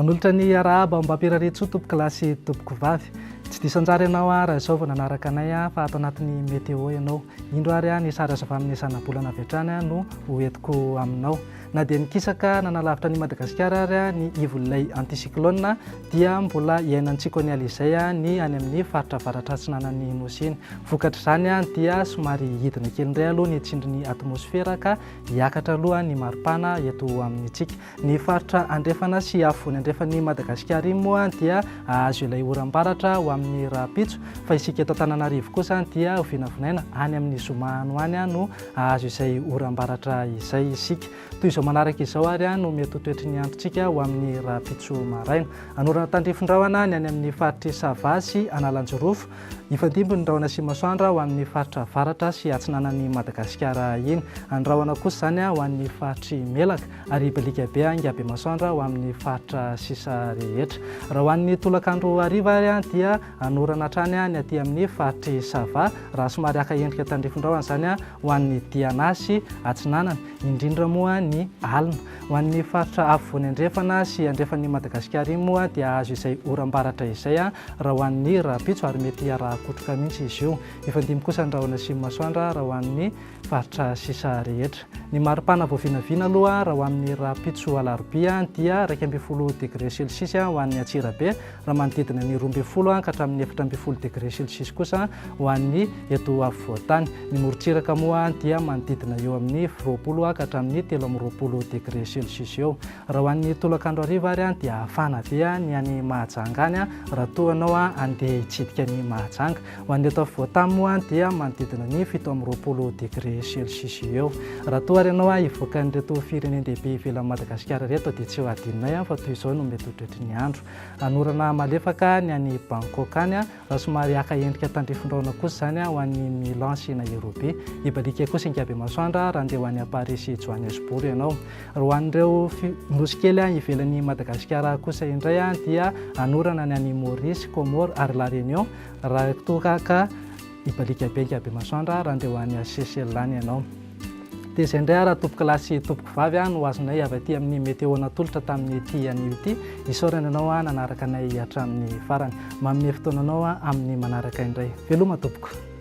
Manolotra ny arahaba mba hampiraretso tompoko lasy tompoko vavy. Tsy disanjara ianao raha izao vao nanaraka anay fa ato anatin'ny météo ianao. Indro ary ny sary azo avy amin'ny isana-bolana avy hatrany no hoentiko aminao. Na dia nikisaka nanalavitra ny Madagasikara ary ny ivon'ilay anticyclone dia mbola iainantsika ny alizay ny any amin'ny faritra avaratra atsinanan'ny nosy iny. Vokatra izany dia somary hidina kely indray aloha ny tsindrin'ny atmosfera ka hiakatra aloha ny maripana eto amintsika. Ny faritra andrefana sy afovoany andrefan'ny Madagasikara iny moa dia azo ilay oram-baratra ho amin'ny rapitso, fa isika eto Antananarivo kosa dia vinavinaina any amin'ny zomano any no azo izay oram-baratra izay isika. Toy izao manaraka izao ary no mety ho toetry ny androntsika ho amin'ny rapitso maraina. Anorana tandrifindraona ny any amin'ny faritry Sava sy Analanjorofo. Ifandimby ny rahona sy masoandra ho amin'ny faritra avaratra sy atsinanan'ny Madagasikara iny. Andrahona kosa izany ho amin'ny faritry Melaka ary Balika be Angabe masoandra ho amin'ny faritra sisa rehetra. Raha ho an'ny tolakandro hariva ary dia anorana hatrany ny aty amin'ny faritry Sava raha somary haka endrika tandrifindraona izany ho an'ny Diana sy atsinanana, indrindra moa ny alina. Ho an'ny faritra afovoany andrefana sy andrefan'ny Madagasikara iny moa dia azo izay oram-baratra izay raha ho an'ny rapitso ary mety araha-kotroka mihitsy izy io. Ifandimby kosa ny rahona sy masoandra raha ho an'ny faritra sisa rehetra. Ny maripana vao vinavina aloha raha ho amin'ny rapitso alarobia dia 12 degré celsius ho an'ny Antsirabe, raha manodidina ny 12 ka hatramin'ny 14 degré celsius kosa ho an'ny eto afovoantany. Ny morontsiraka moa dia manodidina eo amin'ny 20 ka hatramin'ny 13 degré celsius eo. Raha ho an'ny tolakandro hariva ary dia hafana be ny any Mahajanga any raha toa ianao andeha hitsidika ny Mahajanga. Ho an'ny eto afovoantany moa dia manodidina ny 17 degré celsius eo. Raha toa ary ianao hivoaka an'ireto firenendehibe ivelan'ny Madagasikara reto dia tsy ho adinonay fa toy izao no mety ho toetry ny andro. Anorana malefaka ny any Bangkok any raha somary haka endrika tandrifindraona kosa izany ho an'ny Milan sy Nairobi. Ibalika kosa Angabe masoandra raha andeha ho any Paris sy Johannesburg ianao. Raha ho an'ireo nosy kely ivelan'ny Madagasikara kosa indray dia anorana ny any Maurice, Comore ary La Réunion raha toa ka ibalika be Angabe masoandra raha andeha ho any Seychelles any ianao. Dia izay indray raha tompoko lasy tompoko vavy no azonay avy aty amin'ny météo natolotra tamin'ny ity anio ity. Isaorana ianao nanaraka anay hatramin'ny farany. Manome fotoananao amin'ny manaraka indray. Veloma tompoko.